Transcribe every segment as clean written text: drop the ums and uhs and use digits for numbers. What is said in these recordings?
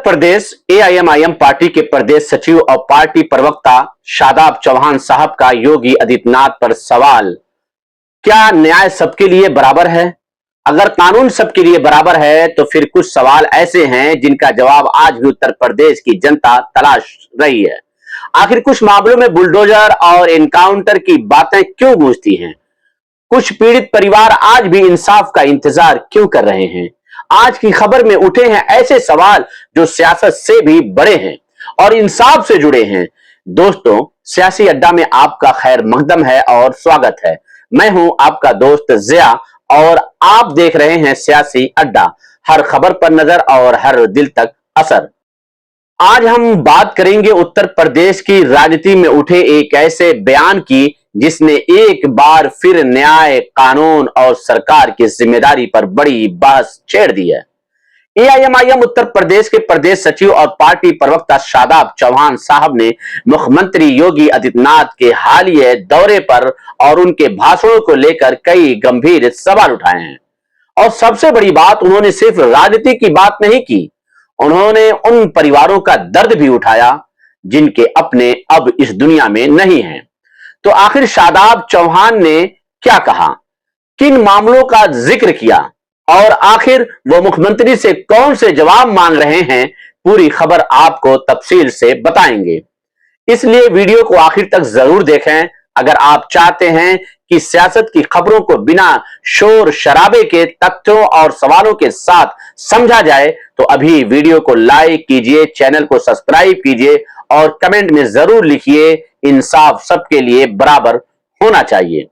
प्रदेश AIMIM party के प्रदेश सचिव और पार्टी प्रवक्ता शादाब चौहान साहब का योगी आदित्यनाथ पर सवाल। क्या न्याय सबके लिए बराबर है? अगर कानून सबके लिए बराबर है तो फिर कुछ सवाल ऐसे हैं जिनका जवाब आज भी उत्तर प्रदेश की जनता तलाश रही है। आखिर कुछ मामलों में बुलडोजर और एनकाउंटर की बातें क्यों गूंजती हैं? कुछ पीड़ित परिवार आज भी इंसाफ का इंतजार क्यों कर रहे हैं? आज की खबर में उठे हैं ऐसे सवाल जो सियासत से भी बड़े हैं और इंसाफ से जुड़े हैं। दोस्तों, सियासी अड्डा में आपका खैर मकदम है और स्वागत है। मैं हूं आपका दोस्त जिया और आप देख रहे हैं सियासी अड्डा, हर खबर पर नजर और हर दिल तक असर। आज हम बात करेंगे उत्तर प्रदेश की राजनीति में उठे एक ऐसे बयान की जिसने एक बार फिर न्याय, कानून और सरकार की जिम्मेदारी पर बड़ी बहस छेड़ दी है। एआईएमआईएम उत्तर प्रदेश के प्रदेश सचिव और पार्टी प्रवक्ता शादाब चौहान साहब ने मुख्यमंत्री योगी आदित्यनाथ के हालिया दौरे पर और उनके भाषणों को लेकर कई गंभीर सवाल उठाए हैं। और सबसे बड़ी बात, उन्होंने सिर्फ राजनीति की बात नहीं की, उन्होंने उन परिवारों का दर्द भी उठाया जिनके अपने अब इस दुनिया में नहीं हैं। तो आखिर शादाब चौहान ने क्या कहा, किन मामलों का जिक्र किया और आखिर वो मुख्यमंत्री से कौन से जवाब मांग रहे हैं, पूरी खबर आपको तफसील से बताएंगे। इसलिए वीडियो को आखिर तक जरूर देखें। अगर आप चाहते हैं कि सियासत की खबरों को बिना शोर शराबे के तथ्यों और सवालों के साथ समझा जाए तो अभी वीडियो को लाइक कीजिए, चैनल को सब्सक्राइब कीजिए और कमेंट में जरूर लिखिए, इंसाफ सबके लिए बराबर होना चाहिए।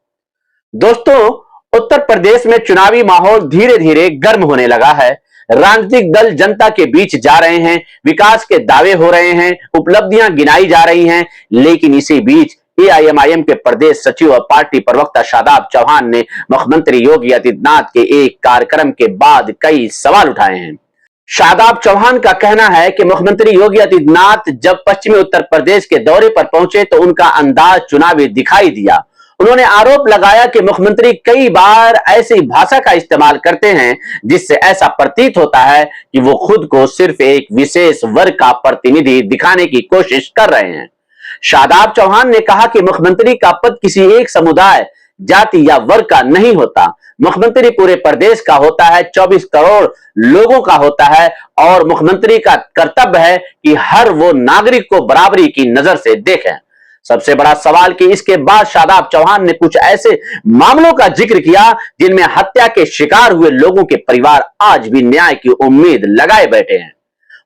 दोस्तों, उत्तर प्रदेश में चुनावी माहौल धीरे धीरे गर्म होने लगा है। राजनीतिक दल जनता के बीच जा रहे हैं, विकास के दावे हो रहे हैं, उपलब्धियां गिनाई जा रही हैं। लेकिन इसी बीच एआईएमआईएम के प्रदेश सचिव और पार्टी प्रवक्ता शादाब चौहान ने मुख्यमंत्री योगी आदित्यनाथ के एक कार्यक्रम के बाद कई सवाल उठाए हैं। शादाब चौहान का कहना है कि मुख्यमंत्री योगी आदित्यनाथ जब पश्चिमी उत्तर प्रदेश के दौरे पर पहुंचे तो उनका अंदाज चुनावी दिखाई दिया। उन्होंने आरोप लगाया कि मुख्यमंत्री कई बार ऐसी भाषा का इस्तेमाल करते हैं जिससे ऐसा प्रतीत होता है कि वो खुद को सिर्फ एक विशेष वर्ग का प्रतिनिधि दिखाने की कोशिश कर रहे हैं। शादाब चौहान ने कहा कि मुख्यमंत्री का पद किसी एक समुदाय, जाति या वर्ग का नहीं होता। मुख्यमंत्री पूरे प्रदेश का होता है, 24 करोड़ लोगों का होता है और मुख्यमंत्री का कर्तव्य है कि हर वो नागरिक को बराबरी की नजर से देखें। सबसे बड़ा सवाल कि इसके बाद शादाब चौहान ने कुछ ऐसे मामलों का जिक्र किया जिनमें हत्या के शिकार हुए लोगों के परिवार आज भी न्याय की उम्मीद लगाए बैठे हैं।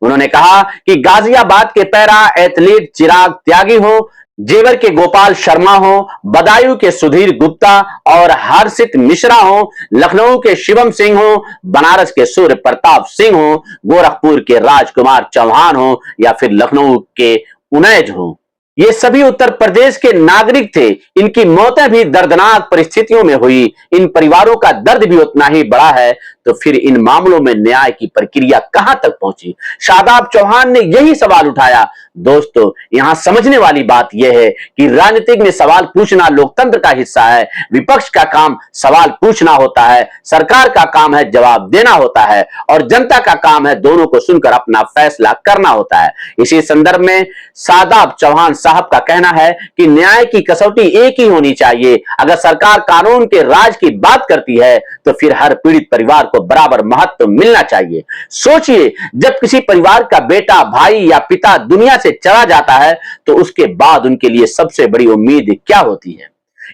उन्होंने कहा कि गाजियाबाद के पैरा एथलीट चिराग त्यागी हो, जेवर के गोपाल शर्मा हो, बदायूं के सुधीर गुप्ता और हर्षित मिश्रा हो, लखनऊ के शिवम सिंह हो, बनारस के सूर्य प्रताप सिंह हो, गोरखपुर के राजकुमार चौहान हो या फिर लखनऊ के उनैज हो, ये सभी उत्तर प्रदेश के नागरिक थे। इनकी मौतें भी दर्दनाक परिस्थितियों में हुई। इन परिवारों का दर्द भी उतना ही बड़ा है। तो फिर इन मामलों में न्याय की प्रक्रिया कहां तक पहुंची? शादाब चौहान ने यही सवाल उठाया। दोस्तों, यहां समझने वाली बात यह है कि राजनीतिक में सवाल पूछना लोकतंत्र का हिस्सा है। विपक्ष का काम सवाल पूछना होता है, सरकार का काम है जवाब देना होता है और जनता का काम है दोनों को सुनकर अपना फैसला करना होता है। इसी संदर्भ में शादाब चौहान साहब का कहना है कि न्याय की कसौटी एक ही होनी चाहिए। अगर सरकार कानून के राज की बात करती है तो फिर हर पीड़ित परिवार को बराबर महत्व मिलना चाहिए। सोचिए, जब किसी परिवार का बेटा, भाई या पिता दुनिया से चला जाता है तो उसके बाद उनके लिए सबसे बड़ी उम्मीद क्या होती है?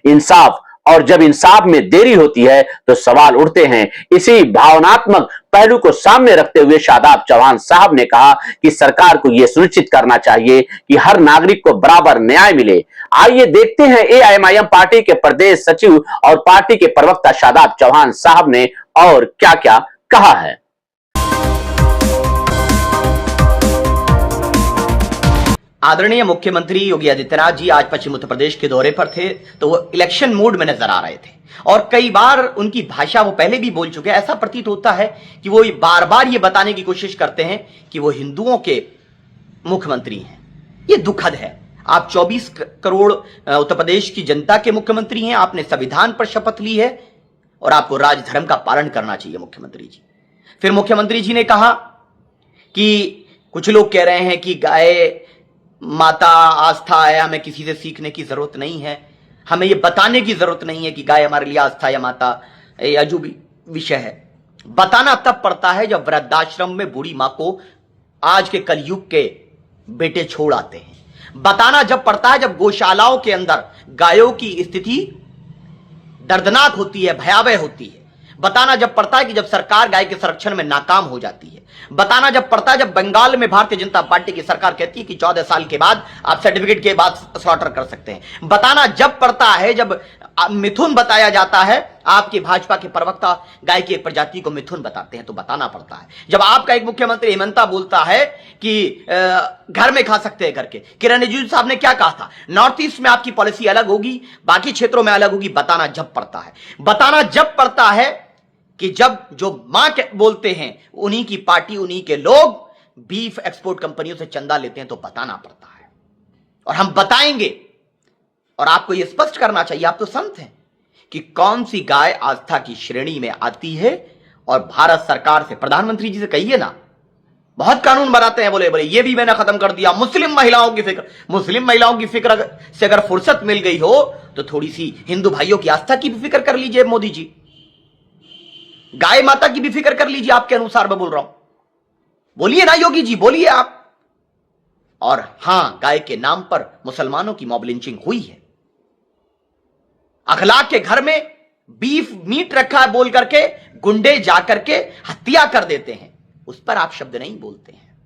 इंसाफ। और जब इंसाफ में देरी होती है तो सवाल उठते हैं। इसी भावनात्मक पहलू को सामने रखते हुए शादाब चौहान साहब ने कहा कि सरकार को यह सुनिश्चित करना चाहिए कि हर नागरिक को बराबर न्याय मिले। आइए देखते हैं एआईएमआईएम पार्टी के प्रदेश सचिव और पार्टी के प्रवक्ता शादाब चौहान साहब ने और क्या क्या कहा है। आदरणीय मुख्यमंत्री योगी आदित्यनाथ जी आज पश्चिम उत्तर प्रदेश के दौरे पर थे तो वो इलेक्शन मोड में नजर आ रहे थे और कई बार उनकी भाषा वो पहले भी बोल चुके हैं। ऐसा प्रतीत होता है कि वो बार बार ये बताने की कोशिश करते हैं कि वो हिंदुओं के मुख्यमंत्री हैं। ये दुखद है। आप 24 करोड़ उत्तर प्रदेश की जनता के मुख्यमंत्री हैं, आपने संविधान पर शपथ ली है और आपको राजधर्म का पालन करना चाहिए मुख्यमंत्री जी। फिर मुख्यमंत्री जी ने कहा कि कुछ लोग कह रहे हैं कि गाय माता आस्था है, हमें किसी से सीखने की जरूरत नहीं है, हमें यह बताने की जरूरत नहीं है कि गाय हमारे लिए आस्था या माता या जो भी विषय है। बताना तब पड़ता है जब वृद्धाश्रम में बूढ़ी मां को आज के कलयुग के बेटे छोड़ आते हैं। बताना जब पड़ता है जब गौशालाओं के अंदर गायों की स्थिति दर्दनाक होती है, भयावह होती है। बताना जब पड़ता है कि जब सरकार गाय के संरक्षण में नाकाम हो जाती है। बताना जब पड़ता है जब बंगाल में भारतीय जनता पार्टी की सरकार कहती है कि 14 साल के बाद आप सर्टिफिकेट के बाद स्लॉटर कर सकते हैं। बताना जब पड़ता है जब मिथुन बताया जाता है, आपके भाजपा के प्रवक्ता गाय की एक प्रजाति को मिथुन बताते हैं, तो बताना पड़ता है। जब आपका एक मुख्यमंत्री हेमंता बोलता है कि घर में खा सकते हैं करके, किरण रिजिजू साहब ने क्या कहा था, नॉर्थ ईस्ट में आपकी पॉलिसी अलग होगी, बाकी क्षेत्रों में अलग होगी। बताना जब पड़ता है, बताना जब पड़ता है कि जब जो मां बोलते हैं उन्हीं की पार्टी, उन्हीं के लोग बीफ एक्सपोर्ट कंपनियों से चंदा लेते हैं, तो बताना पड़ता है। और हम बताएंगे, और आपको यह स्पष्ट करना चाहिए, आप तो संत हैं, कि कौन सी गाय आस्था की श्रेणी में आती है। और भारत सरकार से, प्रधानमंत्री जी से कहिए ना, बहुत कानून बनाते हैं, बोले ये भी मैंने खत्म कर दिया, मुस्लिम महिलाओं की फिक्र। मुस्लिम महिलाओं की फिक्र से अगर फुर्सत मिल गई हो तो थोड़ी सी हिंदू भाइयों की आस्था की भी फिक्र कर लीजिए मोदी जी, गाय माता की भी फिक्र कर लीजिए। आपके अनुसार मैं बोल रहा हूं, बोलिए ना योगी जी, बोलिए आप। और हां, गाय के नाम पर मुसलमानों की मॉब लिंचिंग हुई है। अखलाक के घर में बीफ मीट रखा है बोल करके गुंडे जाकर के हत्या कर देते हैं, उस पर आप शब्द नहीं बोलते हैं।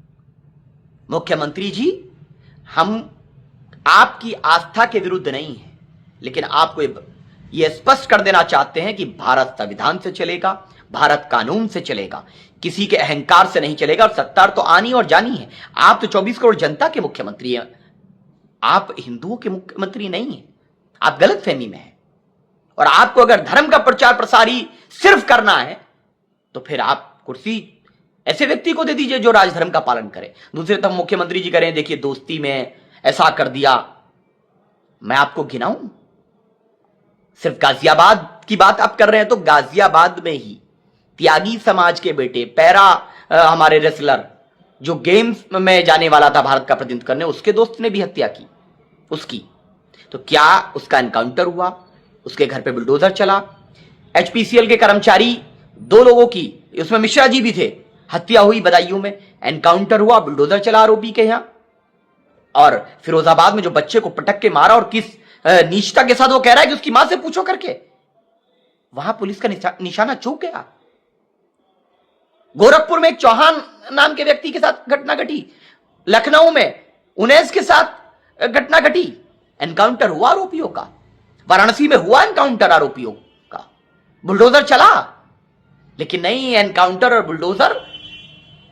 मुख्यमंत्री जी, हम आपकी आस्था के विरुद्ध नहीं है, लेकिन आपको यह स्पष्ट कर देना चाहते हैं कि भारत संविधान से चलेगा, भारत कानून से चलेगा, किसी के अहंकार से नहीं चलेगा। और सत्ता तो आनी और जानी है। आप तो 24 करोड़ जनता के मुख्यमंत्री हैं, आप हिंदुओं के मुख्यमंत्री नहीं हैं। आप गलतफहमी में हैं। और आपको अगर धर्म का प्रचार प्रसार ही सिर्फ करना है तो फिर आप कुर्सी ऐसे व्यक्ति को दे दीजिए जो राजधर्म का पालन करे। दूसरे तरफ मुख्यमंत्री जी कह रहे हैं देखिए दोस्ती में ऐसा कर दिया। मैं आपको गिनाऊं, सिर्फ गाजियाबाद की बात आप कर रहे हैं तो गाजियाबाद में ही त्यागी समाज के बेटे, पैरा हमारे रेसलर जो गेम्स में जाने वाला था भारत का प्रतिनिधित्व करने, उसके दोस्त ने भी हत्या की उसकी। तो क्या उसका एनकाउंटर हुआ, उसके घर पे बुलडोजर चला। एचपीसीएल के कर्मचारी 2 लोगों की, उसमें मिश्रा जी भी थे, हत्या हुई बदायूं में, एनकाउंटर हुआ, बुलडोजर चला आरोपी के यहां। और फिरोजाबाद में जो बच्चे को पटक के मारा और किस नीचता के साथ वो कह रहा है कि उसकी मां से पूछो करके, वहां पुलिस का निशाना चूक गया। गोरखपुर में एक चौहान नाम के व्यक्ति के साथ घटना घटी, लखनऊ में 19 के साथ घटना घटी, एनकाउंटर हुआ आरोपियों का, वाराणसी में हुआ एनकाउंटर आरोपियों का, बुलडोजर चला। लेकिन नहीं, एनकाउंटर और बुलडोजर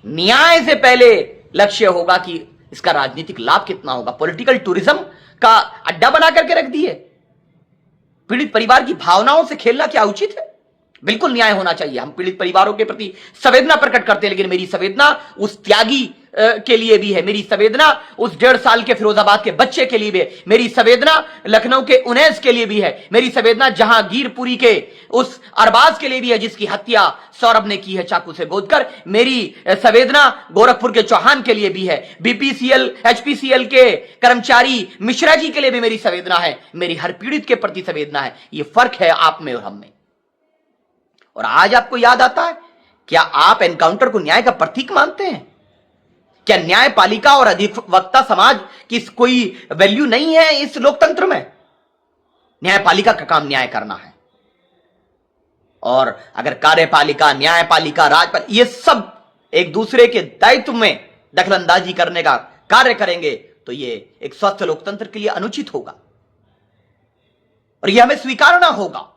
न्याय से पहले लक्ष्य होगा कि इसका राजनीतिक लाभ कितना होगा। पॉलिटिकल टूरिज्म का अड्डा बना करके रख दिए। पीड़ित परिवार की भावनाओं से खेलना क्या उचित है? बिल्कुल न्याय होना चाहिए। हम पीड़ित परिवारों के प्रति संवेदना प्रकट करते हैं, लेकिन मेरी संवेदना उस त्यागी के लिए भी है, मेरी संवेदना उस 1.5 साल के फिरोजाबाद के बच्चे के लिए भी है, मेरी संवेदना लखनऊ के 19 के लिए भी है, मेरी संवेदना जहांगीरपुरी के उस अरबाज के लिए भी है जिसकी हत्या सौरभ ने की है चाकू से गोदकर। मेरी संवेदना गोरखपुर के चौहान के लिए भी है, बीपीसीएल एचपीसीएल के कर्मचारी मिश्रा जी के लिए भी मेरी संवेदना है, मेरी हर पीड़ित के प्रति संवेदना है। ये फर्क है आप में और हम में। और आज आपको याद आता है, क्या आप एनकाउंटर को न्याय का प्रतीक मानते हैं? क्या न्यायपालिका और अधिवक्ता समाज की कोई वैल्यू नहीं है इस लोकतंत्र में? न्यायपालिका का काम न्याय करना है। और अगर कार्यपालिका, न्यायपालिका, राजपालिका ये सब एक दूसरे के दायित्व में दखलंदाजी करने का कार्य करेंगे तो ये एक स्वस्थ लोकतंत्र के लिए अनुचित होगा और यह हमें स्वीकारना होगा।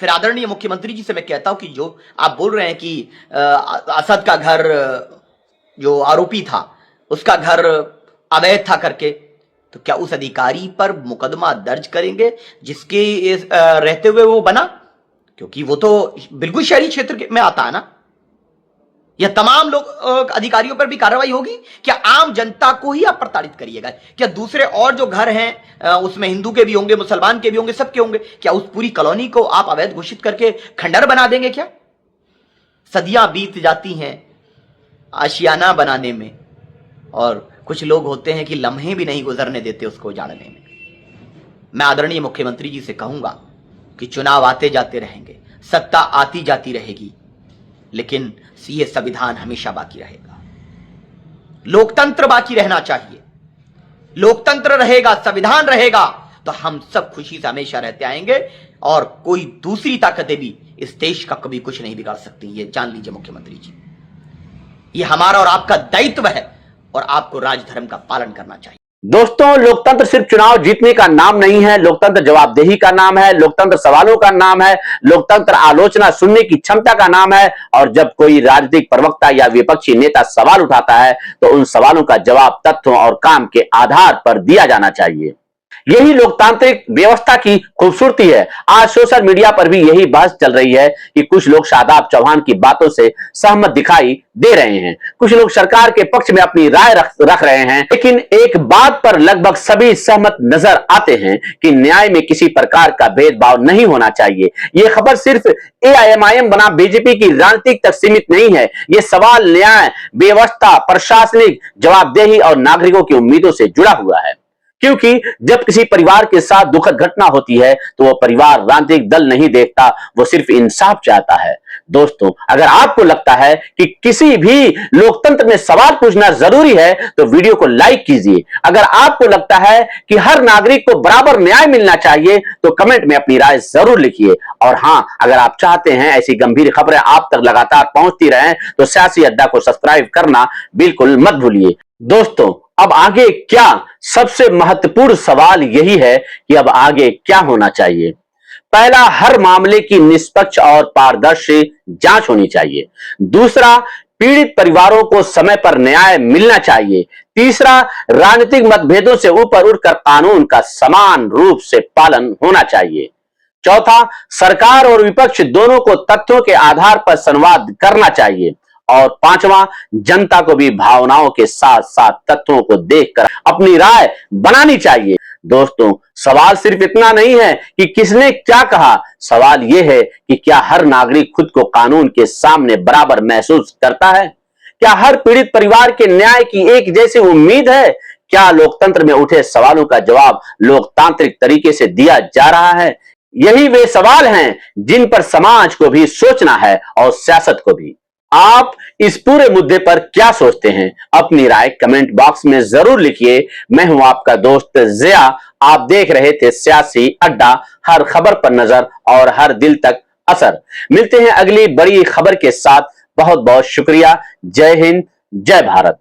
फिर आदरणीय मुख्यमंत्री जी से मैं कहता हूं कि जो आप बोल रहे हैं कि असद का घर, जो आरोपी था उसका घर अवैध था करके, तो क्या उस अधिकारी पर मुकदमा दर्ज करेंगे जिसके रहते हुए वो बना? क्योंकि वो तो बिल्कुल शहरी क्षेत्र में आता है ना। यह तमाम लोग अधिकारियों पर भी कार्रवाई होगी? क्या आम जनता को ही आप प्रताड़ित करिएगा? क्या दूसरे और जो घर हैं उसमें हिंदू के भी होंगे, मुसलमान के भी होंगे, सबके होंगे, क्या उस पूरी कॉलोनी को आप अवैध घोषित करके खंडर बना देंगे? क्या सदियां बीत जाती हैं, आशियाना बनाने में, और कुछ लोग होते हैं कि लम्हे भी नहीं गुजरने देते उसको उजाड़ने में। मैं आदरणीय मुख्यमंत्री जी से कहूंगा कि चुनाव आते जाते रहेंगे, सत्ता आती जाती रहेगी, लेकिन ये संविधान हमेशा बाकी रहेगा। लोकतंत्र बाकी रहना चाहिए। लोकतंत्र रहेगा, संविधान रहेगा, तो हम सब खुशी से हमेशा रहते आएंगे, और कोई दूसरी ताकतें भी इस देश का कभी कुछ नहीं बिगाड़ सकती। ये जान लीजिए मुख्यमंत्री जी, ये हमारा और आपका दायित्व है, और आपको राजधर्म का पालन करना चाहिए। दोस्तों, लोकतंत्र सिर्फ चुनाव जीतने का नाम नहीं है, लोकतंत्र जवाबदेही का नाम है, लोकतंत्र सवालों का नाम है, लोकतंत्र आलोचना सुनने की क्षमता का नाम है। और जब कोई राजनीतिक प्रवक्ता या विपक्षी नेता सवाल उठाता है तो उन सवालों का जवाब तथ्यों और काम के आधार पर दिया जाना चाहिए। यही लोकतांत्रिक व्यवस्था की खूबसूरती है। आज सोशल मीडिया पर भी यही बहस चल रही है कि कुछ लोग शादाब चौहान की बातों से सहमत दिखाई दे रहे हैं, कुछ लोग सरकार के पक्ष में अपनी राय रख रहे हैं, लेकिन एक बात पर लगभग सभी सहमत नजर आते हैं कि न्याय में किसी प्रकार का भेदभाव नहीं होना चाहिए। यह खबर सिर्फ एआईएमआईएम बना बीजेपी की राजनीति तक सीमित नहीं है। यह सवाल न्याय, व्यवस्था, प्रशासनिक जवाबदेही और नागरिकों की उम्मीदों से जुड़ा हुआ है। क्योंकि जब किसी परिवार के साथ दुखद घटना होती है तो वह परिवार राजनीतिक दल नहीं देखता, वो सिर्फ इंसाफ चाहता है। दोस्तों, अगर आपको लगता है कि किसी भी लोकतंत्र में सवाल पूछना जरूरी है तो वीडियो को लाइक कीजिए। अगर आपको लगता है कि हर नागरिक को बराबर न्याय मिलना चाहिए तो कमेंट में अपनी राय जरूर लिखिए। और हां, अगर आप चाहते हैं ऐसी गंभीर खबरें आप तक लगातार पहुंचती रहें तो सियासी अड्डा को सब्सक्राइब करना बिल्कुल मत भूलिए। दोस्तों, अब आगे क्या, सबसे महत्वपूर्ण सवाल यही है कि अब आगे क्या होना चाहिए। पहला, हर मामले की निष्पक्ष और पारदर्शी जांच होनी चाहिए। दूसरा, पीड़ित परिवारों को समय पर न्याय मिलना चाहिए। तीसरा, राजनीतिक मतभेदों से ऊपर उठकर कानून का समान रूप से पालन होना चाहिए। चौथा, सरकार और विपक्ष दोनों को तथ्यों के आधार पर संवाद करना चाहिए। और पांचवा, जनता को भी भावनाओं के साथ साथ तथ्यों को देखकर अपनी राय बनानी चाहिए। दोस्तों, सवाल सिर्फ इतना नहीं है कि किसने क्या कहा, सवाल यह है कि क्या हर नागरिक खुद को कानून के सामने बराबर महसूस करता है? क्या हर पीड़ित परिवार के न्याय की एक जैसी उम्मीद है? क्या लोकतंत्र में उठे सवालों का जवाब लोकतांत्रिक तरीके से दिया जा रहा है? यही वे सवाल हैं जिन पर समाज को भी सोचना है और सियासत को भी। आप इस पूरे मुद्दे पर क्या सोचते हैं? अपनी राय कमेंट बॉक्स में जरूर लिखिए। मैं हूं आपका दोस्त जिया, आप देख रहे थे सियासी अड्डा, हर खबर पर नजर और हर दिल तक असर। मिलते हैं अगली बड़ी खबर के साथ। बहुत बहुत शुक्रिया। जय हिंद, जय भारत।